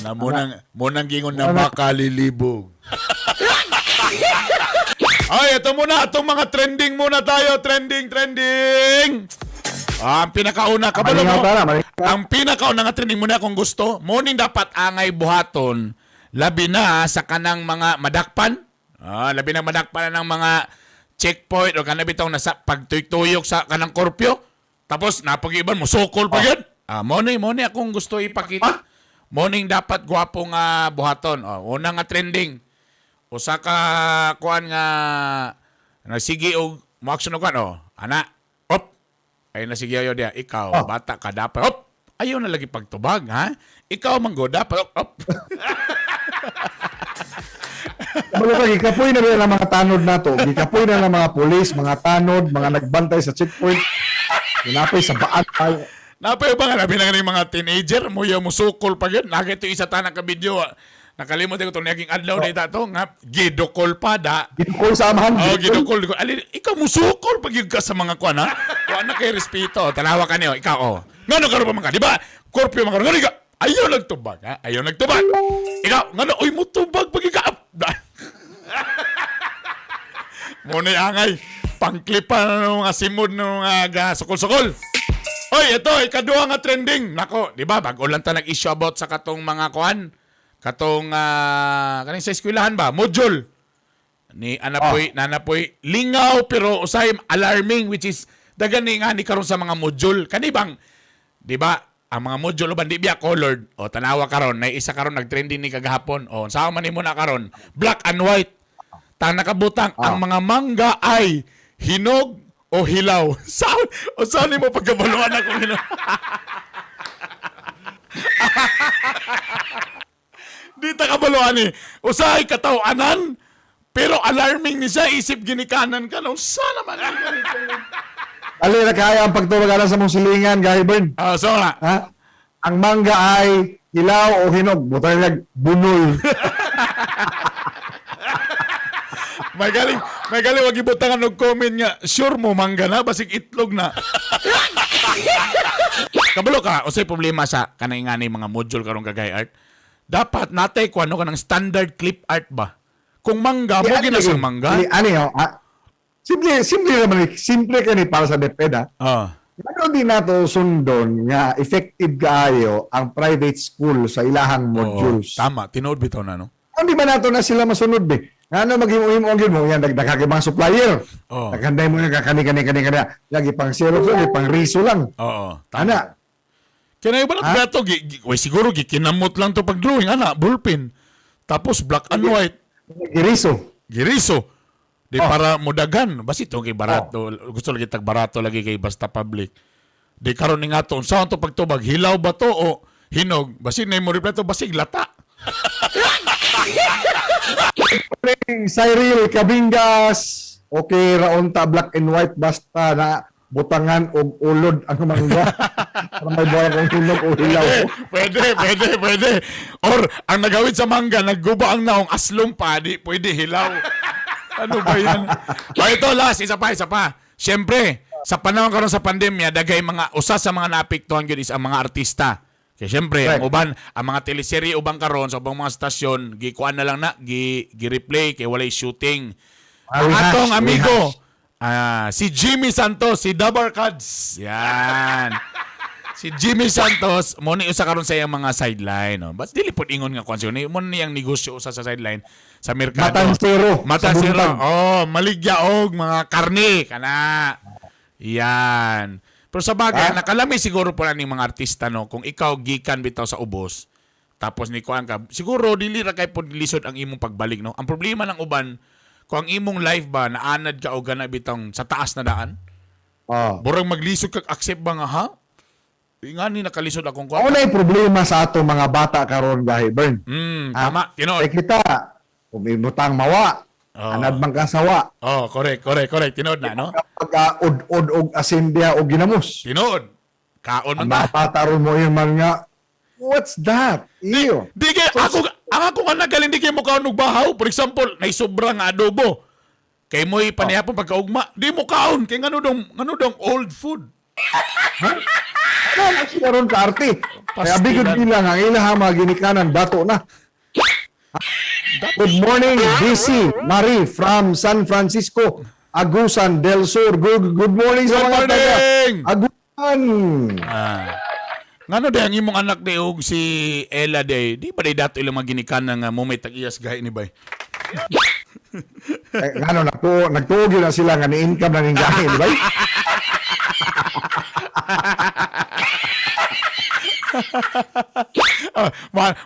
Na munang gingon na makalilibog. Ay, ito muna. Itong mga trending muna tayo. Trending. Ang pinakauna. Kabalo mo. Ang pinakauna nga trending muna kung gusto. Morning dapat angay buhaton. Labi na sa kanang mga madakpan. Labi na madakpan ng mga checkpoint o kanang bitaw na sa pagtuyok sa kanang korpyo. Tapos napag-iban mo. Sokol pa yan. Morning akong gusto ipakita. Morning dapat gwapong buhaton. Una nga trending. Usa ka kuan nga nagsige og mo-action og kuan ana. Op. Ay nasige yo dia ikaw bata ka dapat. Op. Ayaw na lagi pagtubag ha. Ikaw manggo dapat. Op. Gikapoy na rin ang mga tanod na to. Gikapoy na ng mga pulis, mga tanod, mga nagbantay sa checkpoint. Napay sa baan tayo. Napay ba nga labi na nga mga teenager mo yung musukol pa yun. Nakita isa tanang ka video. Nakalimot ko itong naging adlaw na ito nga gidokol pa da. Gidokol sa amahan. Gidokol. Alin, ikaw musukol pag yun ka sa mga kuan ha. Kuan na kay respeto. Tanawa ka niyo. Ikaw Ngano ka pa man ka. Di ba? Korpyo mga ngano ka. Ayaw nagtubag ha. Ayaw nagtubag. Ikaw ngano. Uy mo tubag pag ikaw. Muna angay. Pangklipa ng mga simod ng mga sukol-sukol. Oy, ito. Ikaduha nga trending. Nako. Di ba? Bago lang ta nag-issue about sa katong mga kuan. Katong kaning sa eskwelahan ba module ni nanapoy lingaw pero usay alarming which is dagani nga ni karon sa mga module kani bang di ba ang mga module uban di biya colored tanawa karon na isa karon nagtrending ni kagahapon sa man nimo na karon black and white ta nakabutang ang mga mangga ay hinog o hilaw sa nimo pagkabaluan ako hinog. Di ta kabaluan usahay katawanan pero alarming ni siya isip ginikanan ka no sana man Ali na kaya ang pagtubag sa mong silingan, Gahibern. so nga ang mangga ay hilaw o hinog, butang nagbunol. may galing wag ibutangan og comment nga sure mo mangga na basig itlog na. Kabalo ka usay problema sa kanay nga ni mga module karong kagay art. Dapat natay ko ano kanang standard clip art ba? Kung mangga mo ginasang mangga. Simple kani para sa DepEd ha. Ano din nato sundon nga effective kaayo ang private school sa ilahang modules. Tama, tinuod bitaw na no. Hindi ba nato na sila masunod be? Ano maging mo yan dagdag mga supplier. Naghanday mo nga kani. Lagi pang zero lang, pang riso lang. Tama. Kaya ba lang gato, siguro gikinamot lang to pag-drawing, ballpen. Tapos black and white. Giriso. Di para mudagan. Basta ito kay barato. Gusto lagi tag-barato lagi kay basta public. Di karon ni nga to. Saan to pagtubag? Hilaw ba to o hinog? Basta na mo reply to, basig lata. Cyril Cabingas. Okay, raon ta black and white basta na butangan og ulod ang mangga. Para may buwan kong tulog o hilaw. Pwede. Or, ang nagawid sa mangga, nagguba ang naong aslong pa, di pwede hilaw. Ano ba yan? Ito, last, isa pa. Siyempre, sa panahon karon sa pandemya, dagay mga, usa sa mga naapektuhan yun is ang mga artista. Kaya siyempre, ang mga teleserye ubang karon sa ubang mga stasyon, gikuan na lang gi-replay, kaya walay shooting. Ang atong amigo, si Jimmy Santos, si Dabar Cards. Yan. Si Jimmy Santos, mo ni usa karon sa iyang mga sideline. Bas dili pod ingon nga konsyon. Mo ni ang negosyo usa sa sideline sa merkado. Matansero. Maligya og mga karne kana. Yan. Pero sa bagay, nakalami siguro po ni mga artista no kung ikaw gikan bitaw sa ubos. Tapos ni kuan ka, siguro dili ra kay pod lisod ang imong pagbalik no. Ang problema ng uban kung ang imong life ba naanad ka o gana bitang sa taas na daan, burang maglisod kag accept ba nga ha? Nga ni nakalisod akong kuha. Ano na yung problema sa ato mga bata karon Gahibern? Tama, tinood. Kita, umibutang mawa, anad mang kasawa. Correct. Tinood na, no? Pagka-ud og asindia o ginamos. Tinood. Kaon man ta. Ang bata ron mo yung mga, what's that? Iyo. Di kaya, ako nga nagaling di kayo mo kaon og bahaw. For example, naisubra nga adobo. Kay mo'y panihapon pagkaugma. Di mo kaon. Kaya nga dong old food. Ano sila ron kaarte? Kaya Pastilan. bigod bilang ang ilang mga ginikanan dato na. Good morning, DC Marie from San Francisco, Agusan del Sur. Good morning sa Good mga taga morning! Agusan. Ngano day ang imong anak day og si Ella day, di ba day dato ilang mga ginikanan nga mo may tag-iyas gay ni bay? Ano, nagtuog yun na sila nga ni-income na ninggahin, di ba?